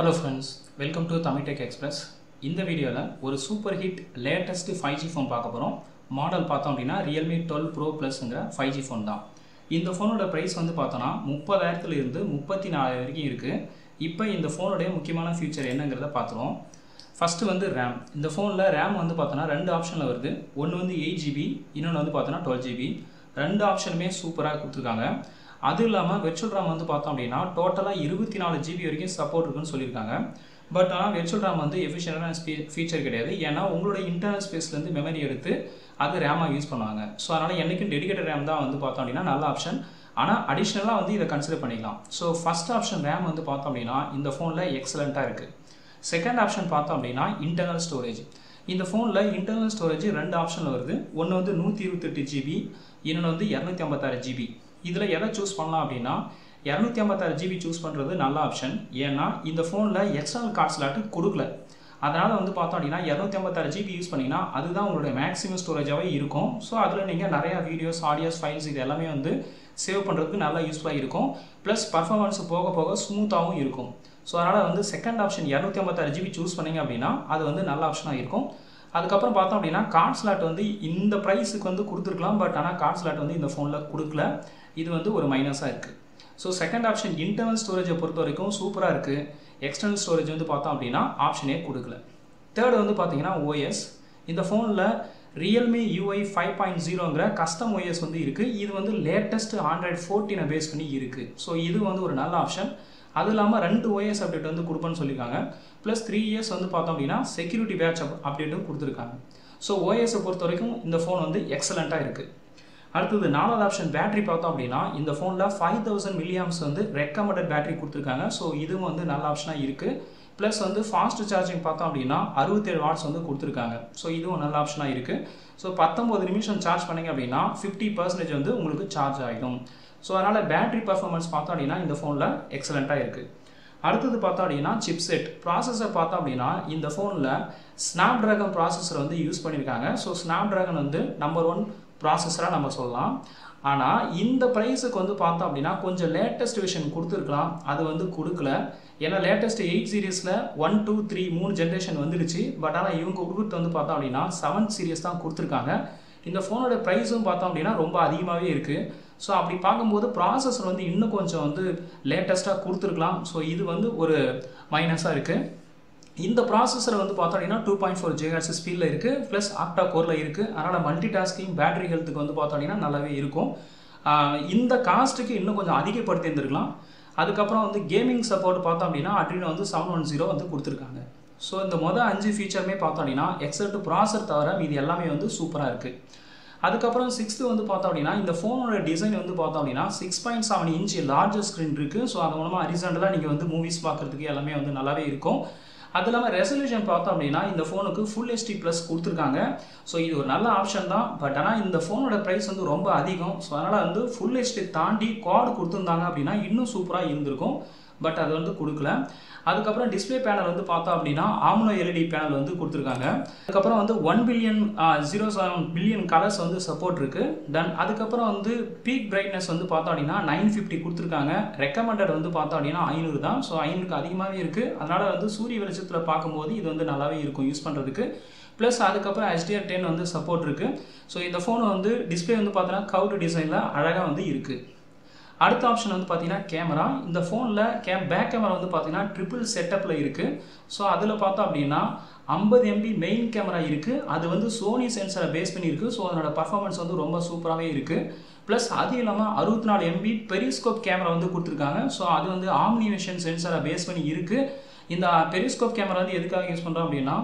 Hello friends, welcome to Tamil Tech Express. இந்த வீடியோல ஒரு super hit latest 5G phone பார்க்க போறோம். மாடல் பார்த்தோம் அப்படினா Realme 12 Pro Plusங்கற 5G ஃபோன் தான். இந்த ஃபோனோட பிரைஸ் வந்து பார்த்தோம்னா 30000 ல இருந்து 34000 வரைக்கும் இருக்கு. இப்போ இந்த ஃபோனோட முக்கியமான ஃபீச்சர் என்னங்கறத பார்த்துறோம். ஃபர்ஸ்ட் வந்து RAM. இந்த ஃபோன்ல RAM வந்து பார்த்தோம்னா ரெண்டு ஆப்ஷன்ல வருது. ஒன்னு வந்து 8GB, இன்னொன்னு வந்து பார்த்தோம்னா 12GB. ரெண்டு ஆப்ஷனுமே சூப்பரா கொடுத்திருக்காங்க. அது இல்லாம வெர்ச்சுவல் RAM வந்து பார்த்தோம் அப்படினா டோட்டலா 24GB வரைக்கும் சப்போர்ட் இருக்குன்னு சொல்லிருக்காங்க. பட் வெர்ச்சுவல் RAM வந்து எஃபிஷியன்ட்டான ஃபீச்சர் கிடையாது. ஏன்னா உங்களோட இன்டர்னல் ஸ்பேஸ்ல இருந்து மெமரி எடுத்து அது RAM-ஆ யூஸ் பண்ணுவாங்க. சோ அதனால என்னைக்கும் டெடிகேட்டட் RAM தான் வந்து பார்த்தோம் அப்படினா நல்ல ஆப்ஷன். ஆனா அடிஷனலா வந்து இத கன்சிடர் பண்ணிக்கலாம். சோ ஃபர்ஸ்ட் ஆப்ஷன் RAM வந்து பார்த்தோம் அப்படினா இந்த ஃபோன்ல எக்ஸலென்ட்டா இருக்கு. செகண்ட் ஆப்ஷன் பார்த்தோம் அப்படினா இன்டர்னல் ஸ்டோரேஜ். இந்த ஃபோன்ல இன்டர்னல் ஸ்டோரேஜ் ரெண்டு ஆப்ஷன்ல வருது. ஒன்னு வந்து 128GB, இன்னொன்னு வந்து 256GB. இதுல எதை சூஸ் பண்ணலாம் அப்படினா 256GB சூஸ் பண்றது நல்ல ஆப்ஷன். ஏன்னா இந்த ஃபோன்ல எக்ஸ்டர்னல் கார்ட் ஸ்லாட் கொடுக்கல. அதனால வந்து பார்த்தோம் அப்படினா 256GB யூஸ் பண்ணீனா அதுதான் உங்களுடைய மேக்ஸிமம் ஸ்டோரேஜாவே இருக்கும். சோ அதுல நீங்க நிறைய வீடியோஸ், ஆடியோஸ், ஃபைல்ஸ் இது எல்லாமே வந்து சேவ் பண்றதுக்கு நல்லா யூஸ்ஃபுல்லா இருக்கும். பிளஸ் பெர்ஃபார்மன்ஸ் போக போக ஸ்மூத்தாவும் இருக்கும். சோ அதனால வந்து செகண்ட் ஆப்ஷன் 256GB சூஸ் பண்ணீங்க அப்படினா அது வந்து நல்ல ஆப்ஷனா இருக்கும். அதுக்கு அப்புறம் பார்த்தோம் அப்படினா கார்ட் ஸ்லாட் வந்து இந்த பிரைஸ்க்கு வந்து கொடுத்திருக்கலாம். பட் ஆனா கார்ட் ஸ்லாட் வந்து இந்த ஃபோன்ல கொடுக்கல. இது வந்து ஒரு மைனஸா இருக்கு. சோ செகண்ட் ஆப்ஷன் இன்டர்னல் ஸ்டோரேஜை பொறுத்த வரைக்கும் சூப்பரா இருக்கு. எக்ஸ்டர்னல் ஸ்டோரேஜ் வந்து பார்த்தோம் அப்படினா ஆப்ஷனே கொடுக்கல. தேர்ட் வந்து பாத்தீங்கன்னா OS. இந்த ஃபோன்ல Realme UI 5.0ங்கற கஸ்டம் OS வந்து இருக்கு. இது வந்து லேட்டஸ்ட் Android 14 பேஸ் பண்ணி இருக்கு. சோ இது வந்து ஒரு நல்ல ஆப்ஷன். அது இல்லாம ரெண்டு OS அப்டேட் வந்து கொடுப்பேன்னு சொல்லிருக்காங்க. பிளஸ் 3 இயர்ஸ் வந்து பார்த்தோம் அப்படினா செக்யூரிட்டி பேட்ச் அப்டேட்டும் கொடுத்திருக்காங்க. சோ OS பொறுத்த வரைக்கும் இந்த ஃபோன் வந்து எக்ஸலென்ட்டா இருக்கு. அடுத்து நாலாவது ஆப்ஷன் பேட்டரி பார்த்தோம் அப்படினா இந்த ஃபோன்ல 5000 mAh வந்து ரெக்கமெண்டட் பேட்டரி கொடுத்திருக்காங்க. சோ இதுவும் வந்து நல்ல ஆப்ஷனா இருக்கு. பிளஸ் வந்து ஃபாஸ்ட் சார்ஜிங் பார்த்தோம் அப்படினா 67 வாட்ஸ் வந்து கொடுத்திருக்காங்க. சோ இதுவும் நல்ல ஆப்ஷனா இருக்கு. சோ 19 நிமிஷம் சார்ஜ் பண்ணீங்க அப்படினா 50% வந்து உங்களுக்கு சார்ஜ் ஆயிடும். சோ அதனால பேட்டரி பெர்ஃபார்மன்ஸ் பார்த்தோம் அப்படினா இந்த ஃபோன்ல எக்ஸலென்ட்டா இருக்கு. அடுத்து பார்த்தோம் அப்படினா சிப்செட். ப்ராசஸர் பார்த்தோம் அப்படினா இந்த ஃபோன்ல Snapdragon ப்ராசஸர் வந்து யூஸ் பண்ணிருக்காங்க. சோ Snapdragon வந்து நம்பர் 1 ப்ராசஸரா நம்ம சொல்லலாம். ஆனா இந்த பிரைஸ்க்கு வந்து பார்த்தோம் அப்படினா கொஞ்சம் லேட்டஸ்ட் வெர்ஷன் கொடுத்திருக்கலாம். அது வந்து கொடுக்கல. ஏன்னா லேட்டஸ்ட் 8 சீரிஸ்ல 1 2 3 மூணு ஜெனரேஷன் வந்துருச்சு. பட் ஆனா இவங்க கொடுக்கிறது வந்து பார்த்தோம் அப்படினா 7 சீரிஸ் தான் கொடுத்திருக்காங்க. இந்த ஃபோனோட பிரைஸும் பார்த்தோம் அப்படினா ரொம்ப அதிகமாவே இருக்கு. சோ அப்படி பாக்கும்போது ப்ராசஸர் வந்து இன்னும் கொஞ்சம் வந்து லேட்டஸ்டா கொடுத்திருக்கலாம். சோ இது வந்து ஒரு மைனஸா இருக்கு. இந்த ப்ராசஸர் வந்து பார்த்தோம் அப்படினா 2.4 GHz ஸ்பீட்ல இருக்கு. பிளஸ் ஆக்டா கோர்ல இருக்கு. அதனால மல்டி டாஸ்கிங், பேட்டரி ஹெல்த்துக்கு வந்து பார்த்தோம் அப்படினா நல்லாவே இருக்கும். இந்த காஸ்ட்க்கு இன்னும் கொஞ்சம் அதிகப்படுத்தி இருந்திருக்கலாம். அதுக்கு அப்புறம் வந்து கேமிங் சப்போர்ட் பார்த்தோம் அப்படினா Adreno வந்து 710 வந்து கொடுத்திருக்காங்க. சோ இந்த மொத 5 ஃபீச்சருமே பார்த்தோம் அப்படினா எக்ஸெப்ட் ப்ராசஸர் தவிர மீதி எல்லாமே வந்து சூப்பரா இருக்கு. அதுக்கு அப்புறம் 6th வந்து பார்த்தோம் அப்படினா இந்த ஃபோனோட டிசைன் வந்து பார்த்தோம் அப்படினா 6.7 இன்ச் லார்ஜர் ஸ்கிரீன் இருக்கு. சோ அது மூலமா ஹரிசாண்டலா நீங்க வந்து மூவிஸ் பார்க்கிறதுக்கு எல்லாமே வந்து நல்லாவே இருக்கும். அது இல்லாம ரெசல்யூஷன் பார்த்தோம் அப்படினா இந்த ஃபோனுக்கு Full HD Plus கொடுத்திருக்காங்க. சோ இது ஒரு நல்ல ஆப்ஷன் தான். பட் ஆனா இந்த ஃபோனோட பிரைஸ் வந்து ரொம்ப அதிகம். சோ அதனால வந்து Full HD தாண்டி குவாட் கொடுத்திருந்தாங்க அப்படினா இன்னும் சூப்பரா இருந்திருக்கும். பட் அது வந்து கொடுக்கல. அதுக்கு அப்புறம் டிஸ்ப்ளே பேனல் வந்து பார்த்தோம் அப்படினா AMOLED LED பேனல் வந்து கொடுத்திருக்காங்க. அதுக்கு அப்புறம் வந்து 1 பில்லியன் 07 பில்லியன் கலர்ஸ் வந்து சப்போர்ட் இருக்கு. தென் அதுக்கு அப்புறம் வந்து பீக் பிரைட்னஸ் வந்து பார்த்தோம் அப்படினா 950 கொடுத்திருக்காங்க. ரெக்கமெண்டட் வந்து பார்த்தோம் அப்படினா 500 தான். சோ 500க்கு அதிகமாவே இருக்கு. அதனால வந்து சூரிய வெளிச்சத்துல பாக்கும்போது இது வந்து நல்லாவே இருக்கும் யூஸ் பண்றதுக்கு. பிளஸ் அதுக்கு அப்புறம் HDR10 வந்து சப்போர்ட் இருக்கு. சோ இந்த ஃபோன் வந்து டிஸ்ப்ளே வந்து பார்த்தோம்னா கர்வ்டு டிசைன்ல அழகா வந்து இருக்கு. அடுத்த ஆப்ஷன் வந்து பாத்தீங்கன்னா கேமரா. இந்த ஃபோன்ல பேக் கேமரா வந்து பாத்தீங்கன்னா ட்ரிபிள் செட்டப்ல இருக்கு. சோ அதுல பார்த்தோம் அப்படினா 50 MB மெயின் கேமரா இருக்கு. அது வந்து Sony சென்சாரை பேஸ் பண்ணி இருக்கு. சோ அதோட பெர்ஃபார்மன்ஸ் வந்து ரொம்ப சூப்பராவே இருக்கு. பிளஸ் அது இல்லாம 64 MB பெரிஸ்கோப் கேமரா வந்து கொடுத்திருக்காங்க. சோ அது வந்து ஆம்னிவிஷன் சென்சாரை பேஸ் பண்ணி இருக்கு. இந்த பெரிஸ்கோப் கேமரா வந்து எதுக்காக யூஸ் பண்றோம் அப்படினா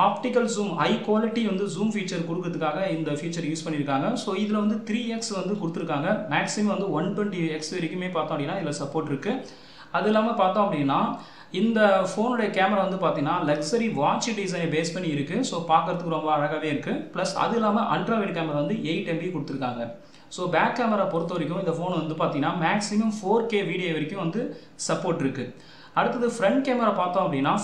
ஆப்டிகல் ஜூம், ஹை குவாலிட்டி வந்து ஜூம் ஃபீச்சர் கொடுக்கிறதுக்காக இந்த ஃபீச்சர் யூஸ் பண்ணிருக்காங்க. சோ இதுல வந்து 3x வந்து கொடுத்திருக்காங்க. மேக்ஸிமம் வந்து 120x வரைக்குமே பார்த்தோம் அப்படினா இதுல சப்போர்ட் இருக்கு. அது இல்லாம பார்த்தோம் அப்படினா இந்த ஃபோனோட கேமரா வந்து பாத்தீங்கன்னா லக்ஸரி வாட்ச் டிசைனை பேஸ் பண்ணி இருக்கு. சோ பார்க்கிறதுக்கு ரொம்ப அழகாவே இருக்கு. பிளஸ் அது இல்லாம அல்ட்ரா வைட் கேமரா வந்து 8 MB கொடுத்திருக்காங்க. சோ பேக் கேமரா பொறுத்த வரைக்கும் இந்த ஃபோன் வந்து பாத்தீங்கன்னா மேக்ஸிமம் 4K வீடியோ வரைக்கும் வந்து சப்போர்ட் இருக்கு. அடுத்து ஃப்ரண்ட் கேமரா பார்த்தோம் அப்படினா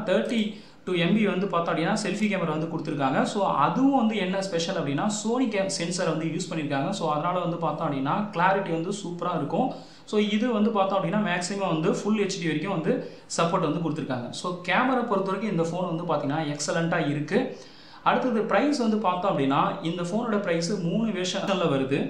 30 2 MB வந்து பார்த்தோம் அப்படின்னா செல்ஃபி கேமரா வந்து கொடுத்துருக்காங்க. ஸோ அதுவும் வந்து என்ன ஸ்பெஷல் அப்படின்னா சோனி சென்சரை வந்து யூஸ் பண்ணியிருக்காங்க. ஸோ அதனால் வந்து பார்த்தோம் அப்படின்னா கிளாரிட்டி வந்து சூப்பராக இருக்கும். ஸோ இது வந்து பார்த்தோம் அப்படின்னா மேக்ஸிமம் வந்து ஃபுல் HD வரைக்கும் வந்து சப்போர்ட் வந்து கொடுத்துருக்காங்க. ஸோ கேமரா பொறுத்த வரைக்கும் இந்த ஃபோன் வந்து பார்த்தீங்கன்னா எக்ஸலண்ட்டாக இருக்குது. அடுத்தது ப்ரைஸ் வந்து பார்த்தோம் அப்படின்னா இந்த ஃபோனோட ப்ரைஸு 3 வெர்ஷனில் வருது.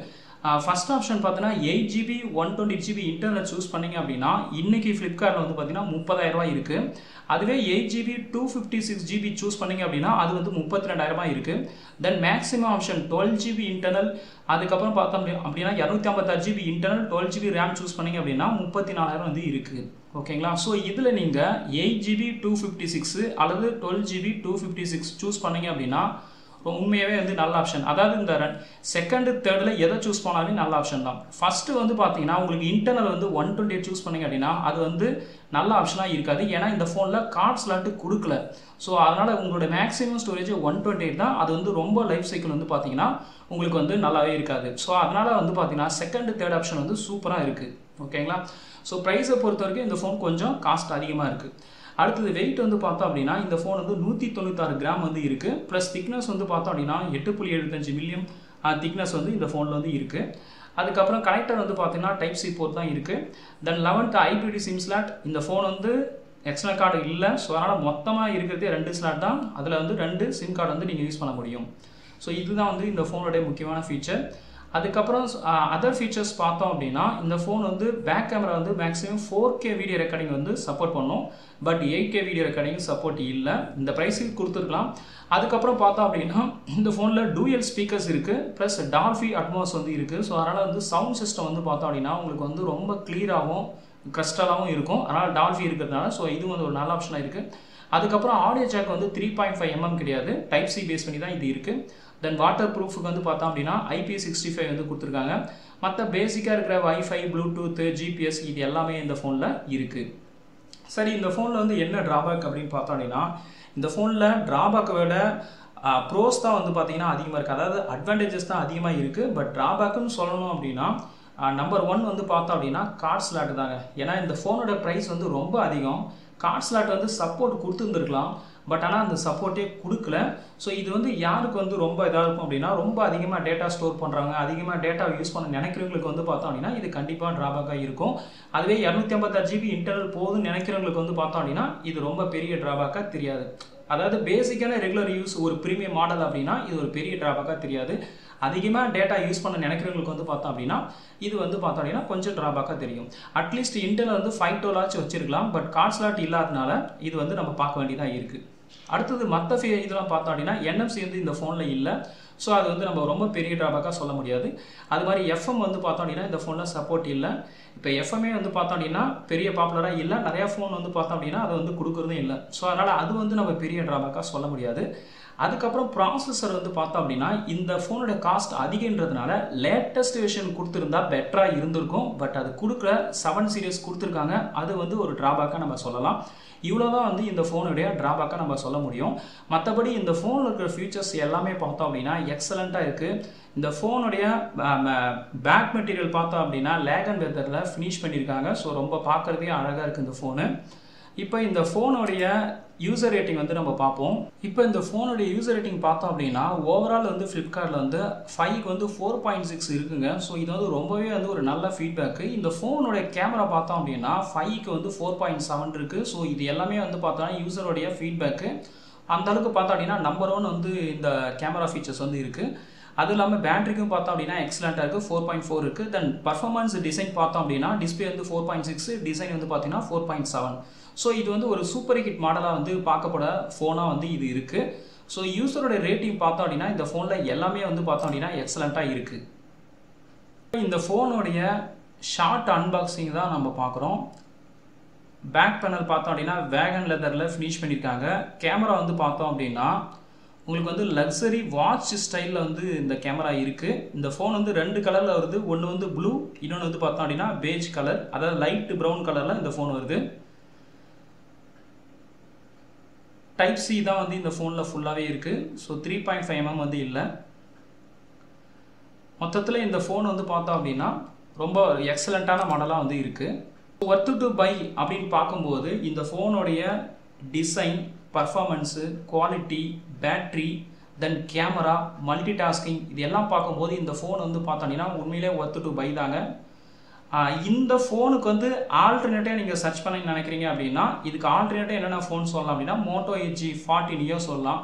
ஃபர்ஸ்ட் ஆப்ஷன் பார்த்தீங்கன்னா 8GB 128GB இன்டர்னல் சூஸ் பண்ணிங்க அப்படின்னா இன்றைக்கி ஃப்ளிப்கார்ட்டில் வந்து பார்த்தீங்கன்னா 30,000 இருக்குது. அதுவே 8GB 256GB சூஸ் பண்ணிங்க அப்படின்னா அது வந்து 32,000 இருக்குது. தென் மேக்ஸிமம் ஆப்ஷன் 12GB இன்டர்னல், அதுக்கப்புறம் பார்த்தோம் அப்படின்னா 256GB internal 12GB RAM choose பண்ணிங்க அப்படின்னா 34,000 வந்து இருக்குது. ஓகேங்களா? ஸோ இதில் நீங்கள் 8GB 256 அல்லது 12GB 256 சூஸ் பண்ணிங்க அப்படின்னா உண்மையாகவே வந்து நல்ல ஆப்ஷன். அதாவது இந்த செகண்டு தேர்டில் எதை சூஸ் பண்ணாலும் நல்ல ஆப்ஷன் தான். ஃபஸ்ட்டு வந்து பார்த்தீங்கன்னா உங்களுக்கு இன்டர்னல் வந்து 128 சூஸ் பண்ணிங்க அப்படின்னா அது வந்து நல்ல ஆப்ஷனாக இருக்காது. ஏன்னா இந்த ஃபோனில் கார்ட் ஸ்லாட்டு கொடுக்கல. ஸோ அதனால் உங்களோட மேக்ஸிமம் ஸ்டோரேஜ் 128 தான். அது வந்து ரொம்ப லைஃப் சைக்கிள் வந்து பார்த்தீங்கன்னா உங்களுக்கு வந்து நல்லாவே இருக்காது. ஸோ அதனால் வந்து பார்த்தீங்கன்னா செகண்ட் தேர்ட் ஆப்ஷன் வந்து சூப்பராக இருக்குது. ஓகேங்களா? ஸோ ப்ரைஸை பொறுத்த வரைக்கும் இந்த ஃபோன் கொஞ்சம் காஸ்ட் அதிகமாக இருக்குது. அடுத்தது வெயிட் வந்து பார்த்தோம் அப்படின்னா இந்த ஃபோன் வந்து 196 கிராம் வந்து இருக்குது. ப்ளஸ் திக்னஸ் வந்து பார்த்தோம் அப்படின்னா 8.75 மில்லியம் திக்னஸ் வந்து இந்த ஃபோனில் வந்து இருக்குது. அதுக்கப்புறம் கனெக்டர் வந்து பார்த்தீங்கன்னா டைப் C போர்ட் தான் இருக்குது. தென் 11th IPD சிம் ஸ்லாட். இந்த ஃபோன் வந்து எக்ஸ்டர்னல் கார்டு இல்லை. ஸோ அதனால் மொத்தமாக இருக்கிறதே 2 ஸ்லாட் தான். அதில் வந்து 2 சிம் கார்டு வந்து நீங்கள் யூஸ் பண்ண முடியும். ஸோ இதுதான் வந்து இந்த ஃபோனுடைய முக்கியமான ஃபீச்சர். அதுக்கப்புறம் அதர் ஃபீச்சர்ஸ் பார்த்தோம் அப்படின்னா இந்த ஃபோன் வந்து பேக் கேமரா வந்து மேக்ஸிமம் 4K வீடியோ ரெக்கார்டிங் வந்து சப்போர்ட் பண்ணும். But 8K video recording support இல்லை. இந்த ப்ரைஸுக்கு கொடுத்துருக்கலாம். அதுக்கப்புறம் பார்த்தோம் அப்படின்னா இந்த ஃபோனில் டூயல் ஸ்பீக்கர்ஸ் இருக்குது. ப்ளஸ் டால்பி அட்மாஸ் வந்து இருக்குது. ஸோ அதனால் வந்து சவுண்ட் சிஸ்டம் வந்து பார்த்தோம் அப்படின்னா உங்களுக்கு வந்து ரொம்ப கிளியராகவும் கிறிஸ்டலாகவும் இருக்கும். அதனால் டால்பி இருக்கிறதுனால ஸோ இது வந்து ஒரு நல்ல ஆப்ஷனாக இருக்குது. அதுக்கப்புறம் ஆடியோ ஜாக் வந்து 3.5 mm கிடையாது, டைப் C பேஸ் பண்ணி தான் இது இருக்குது. தென் வாட்டர் ப்ரூஃபுக்கு வந்து பார்த்தோம் அப்படின்னா IP65 வந்து கொடுத்துருக்காங்க. மற்ற பேசிக்காக இருக்கிற வைஃபை, ப்ளூடூத், GPS இது எல்லாமே இந்த ஃபோனில் இருக்குது. சரி, இந்த ஃபோனில் வந்து என்ன ட்ராபேக் அப்படின்னு பார்த்தோம் அப்படின்னா இந்த ஃபோனில் ட்ராபேக்கை விட ப்ரோஸ் தான் வந்து பார்த்தீங்கன்னா அதிகமாக இருக்குது. அதாவது அட்வான்டேஜஸ் தான் அதிகமாக இருக்குது. பட் ட்ராபேக்குன்னு சொல்லணும் அப்படின்னா நம்பர் 1 வந்து பார்த்தோம் அப்படின்னா கார்ட் ஸ்லாட் தாங்க. ஏன்னா இந்த ஃபோனோட ப்ரைஸ் வந்து ரொம்ப அதிகம். கார்ட் ஸ்லாட் வந்து சப்போர்ட் கொடுத்துருந்துருக்கலாம். பட் ஆனால் அந்த சப்போர்ட்டே கொடுக்கல. ஸோ இது வந்து யாருக்கு வந்து ரொம்ப இதாக இருக்கும் அப்படின்னா ரொம்ப அதிகமாக டேட்டா ஸ்டோர் பண்ணுறாங்க, அதிகமாக டேட்டா யூஸ் பண்ண நினைக்கிறவங்களுக்கு வந்து பார்த்தோம் அப்படின்னா இது கண்டிப்பாக ட்ராபேக்காக இருக்கும். அதுவே 256GB இன்டர்னல் போதுன்னு நினைக்கிறவங்களுக்கு வந்து பார்த்தோம் அப்படின்னா இது ரொம்ப பெரிய ட்ராபேக்காக தெரியாது. அதாவது பேசிக்கான ரெகுலர் யூஸ் ஒரு ப்ரீமியம் மாடல் அப்படின்னா இது ஒரு பெரிய ட்ராபேக்காக தெரியாது. அதிகமாக டேட்டா யூஸ் பண்ண நினைக்கிறவங்களுக்கு வந்து பார்த்தோம் அப்படின்னா இது வந்து பார்த்தோம் அப்படின்னா கொஞ்சம் ட்ராபேக்காக தெரியும். அட்லீஸ்ட் இன்டர்னல் வந்து 512 வச்சிருக்கலாம். பட் கார்ட் ஸ்லாட் இல்லாதனால இது வந்து நம்ம பார்க்க வேண்டியதாக இருக்குது. அடுத்தது மற்ற இதெல்லாம் பார்த்தோம் அப்படின்னா NFC வந்து இந்த ஃபோனில் இல்லை. ஸோ அது வந்து நம்ம ரொம்ப பெரிய ட்ராபேக்காக சொல்ல முடியாது. அது மாதிரி FM வந்து பார்த்தோம் அப்படின்னா இந்த ஃபோனில் சப்போர்ட் இல்லை. இப்போ FMஏ வந்து பார்த்தோம் அப்படின்னா பெரிய பாப்புலராக இல்லை. நிறையா ஃபோன் வந்து பார்த்தோம் அப்படின்னா அதை வந்து கொடுக்குறதும் இல்லை. ஸோ அதனால் அது வந்து நம்ம பெரிய ட்ராபேக்காக சொல்ல முடியாது. அதுக்கப்புறம் ப்ராசஸர் வந்து பார்த்தோம் அப்படின்னா இந்த ஃபோனோட காஸ்ட் அதிகன்றதுனால லேட்டஸ்ட் வெர்ஷன் கொடுத்துருந்தா பெட்டராக இருந்திருக்கும். பட் அது கொடுக்குற 7 சீரிஸ் கொடுத்துருக்காங்க. அது வந்து ஒரு ட்ராபேக்காக நம்ம சொல்லலாம். இவ்வளோதான் வந்து இந்த ஃபோனுடைய ட்ராபேக்காக நம்ம சொல்ல முடியும். மற்றபடி இந்த ஃபோனில் இருக்கிற ஃபீச்சர்ஸ் எல்லாமே பார்த்தோம் அப்படின்னா எக்ஸலண்ட்டாக இருக்குது. இந்த ஃபோனுடைய பேக் மெட்டீரியல் பார்த்தோம் அப்படின்னா லேக் அண்ட் வெதரில் ஃபினிஷ் பண்ணியிருக்காங்க. ஸோ ரொம்ப பார்க்குறதே அழகாக இருக்குது இந்த ஃபோனு. இப்போ இந்த ஃபோனுடைய யூசர் ரேட்டிங் வந்து நம்ம பார்ப்போம். இப்போ இந்த ஃபோனுடைய யூசர் ரேட்டிங் பார்த்தோம் அப்படின்னா ஓவரால் வந்து ஃப்ளிப்கார்ட்டில் வந்து 5க்கு வந்து 4.6 இருக்குங்க. ஸோ இது வந்து ரொம்பவே வந்து ஒரு நல்ல ஃபீட்பேக்கு. இந்த ஃபோனுடைய கேமரா பார்த்தோம் அப்படின்னா 5க்கு வந்து 4.7 இருக்குது. ஸோ இது எல்லாமே வந்து பார்த்தோன்னா யூசருடைய ஃபீட்பேக்கு. அந்தளவுக்கு பார்த்தோம் அப்படின்னா நம்பர் 1 வந்து இந்த கேமரா ஃபீச்சர்ஸ் வந்து இருக்குது. அது இல்லாமல் பேட்டரிக்கும் பார்த்தோம் அப்படின்னா எக்ஸலண்ட்டாக இருக்குது, 4.4 இருக்குது. தென் பர்ஃபார்மன்ஸ் டிசைன் பார்த்தோம் அப்படின்னா டிஸ்பிளே வந்து 4.6, டிசைன் வந்து பார்த்தீங்கன்னா 4.7. ஸோ இது வந்து ஒரு சூப்பர் ஹிட் மாடலாக வந்து பார்க்கப்பட ஃபோனாக வந்து இது இருக்குது. ஸோ யூசரோட ரேட்டிங் பார்த்தோம் அப்படின்னா இந்த ஃபோனில் எல்லாமே வந்து பார்த்தோம் அப்படின்னா எக்ஸலண்ட்டாக இருக்குது. இந்த ஃபோனுடைய ஷார்ட் அன்பாக்சிங் தான் நம்ம பார்க்குறோம். பேக் பேனல் பார்த்தோம் அப்படின்னா வேகன் லெதரில் ஃபினிஷ் பண்ணியிருக்காங்க. கேமரா வந்து பார்த்தோம் அப்படின்னா உங்களுக்கு வந்து லக்ஸரி வாட்ச் ஸ்டைலில் வந்து இந்த கேமரா இருக்குது. இந்த ஃபோன் வந்து 2 கலரில் வருது. ஒன்று வந்து ப்ளூ, இன்னொன்று வந்து பார்த்தோம் அப்படின்னா பேஜ் கலர், அதாவது லைட் ப்ரௌன் கலரில் இந்த ஃபோன் வருது. டைப் C தான் வந்து இந்த ஃபோனில் ஃபுல்லாகவே இருக்குது. ஸோ 3.5 mm வந்து இல்லை. மொத்தத்தில் இந்த ஃபோன் வந்து பார்த்தோம் அப்படின்னா ரொம்ப எக்ஸலண்ட்டான மாடலாக வந்து இருக்குது. ஒர்த்து டு பை அப்படின்னு பார்க்கும்போது இந்த ஃபோனுடைய design, performance, quality, battery, then camera, multitasking இது எல்லாம் பார்க்கும்போது இந்த ஃபோன் வந்து பார்த்தோன்னா உண்மையிலே ஒர்த்து டு பை தாங்க. இந்த ஃபோனுக்கு வந்து ஆல்டர்னேட்டாக நீங்கள் சர்ச் பண்ணி நினைக்கிறீங்க அப்படின்னா இதுக்கு ஆல்டர்னேட்டாக என்னென்ன ஃபோன் சொல்லலாம் அப்படின்னா மோட்டோ எட்ஜி 40 நியோ சொல்லலாம்,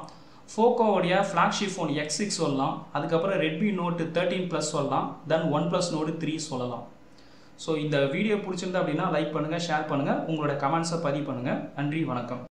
ஃபோக்கோவுடைய ஃப்ளாக்ஷிப் ஃபோன் X6 சொல்லலாம், அதுக்கப்புறம் ரெட்மி நோட் 13 ப்ளஸ் சொல்லலாம், தென் OnePlus Nord 3 சொல்லலாம். ஸோ இந்த வீடியோ பிடிச்சிருந்தா அப்படின்னா லைக் பண்ணுங்கள், ஷேர் பண்ணுங்கள், உங்களோட கமெண்ட்ஸை பதிவு பண்ணுங்கள். நன்றி, வணக்கம்.